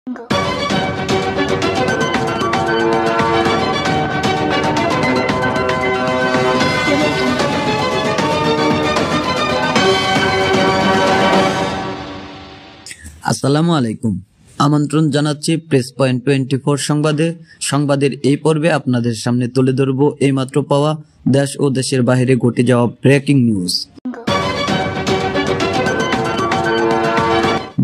আসসালামু আলাইকুম। আমন্ত্রণ জানাচ্ছি প্রেস পয়েন্ট 24 সংবাদের এই পর্বে আপনাদের সামনে তুলে ধরব এইমাত্র পাওয়া দেশ ও দেশের বাইরে ঘটে যাওয়া ব্রেকিং নিউজ।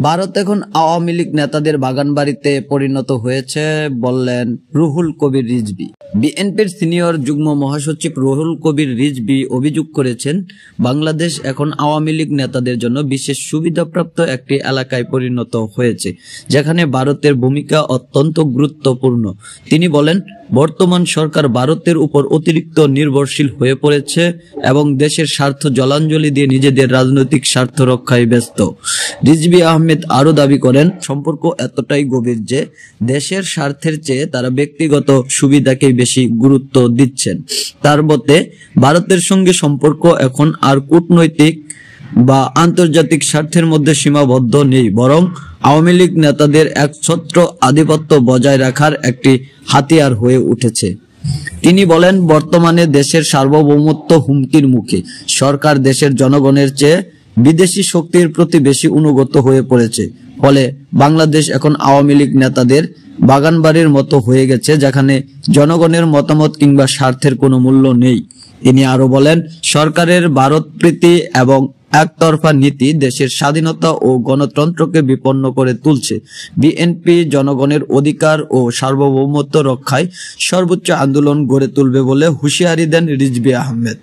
ভারত এখন আওয়ামী লীগ নেতাদের বাগানবাড়িতে পরিণত হয়েছে বললেন রুহুল কবির রিজভী। বিএনপির সিনিয়র যুগ্ম মহাসচিব রুহুল কবির রিজভী অভিযোগ করেছেন, বাংলাদেশ এখন আওয়ামী লীগ নেতাদের জন্য বিশেষ সুবিধাপ্রাপ্ত একটি এলাকায় পরিণত হয়েছে, যেখানে ভারতের ভূমিকা অত্যন্ত গুরুত্বপূর্ণ। তিনি বলেন, বর্তমান সরকার ভারতের উপর অতিরিক্ত নির্ভরশীল হয়ে পড়েছে এবং দেশের স্বার্থ জলাঞ্জলি দিয়ে নিজেদের রাজনৈতিক স্বার্থ রক্ষায় ব্যস্ত। রিজভী আহমেদ আরো দাবি করেন, সম্পর্ক এতটাই গভীর যে দেশের স্বার্থের চেয়ে তারা ব্যক্তিগত সুবিধাকেই বেশি গুরুত্ব দিচ্ছেন। তার মতে, ভারতের সঙ্গে সম্পর্ক এখন আর কূটনৈতিক বা আন্তর্জাতিক স্বার্থের মধ্যে সীমাবদ্ধ নেই, বরং আওয়ামী লীগ নেতাদের একছত্র আধিপত্য বজায় রাখার একটি হাতিয়ার হয়ে উঠেছে। তিনি বলেন, বর্তমানে দেশের সার্বভৌমত্ব হুমকির মুখে। সরকার দেশের জনগণের চেয়ে বিদেশি শক্তির প্রতি বেশি অনুগত হয়ে পড়েছে। ফলে বাংলাদেশ এখন আওয়ামী লীগ নেতাদের বাগানবাড়ির মতো হয়ে গেছে, যেখানে জনগণের মতামত কিংবা স্বার্থের কোনো মূল্য নেই। তিনি আরো বলেন, সরকারের ভারত প্রীতি এবং একতরফা নীতি দেশের স্বাধীনতা ও গণতন্ত্রকে বিপন্ন করে তুলছে। বিএনপি জনগণের অধিকার ও সার্বভৌমত্ব রক্ষায় সর্বোচ্চ আন্দোলন গড়ে তুলবে বলে হুঁশিয়ারি দেন রিজভী আহমেদ।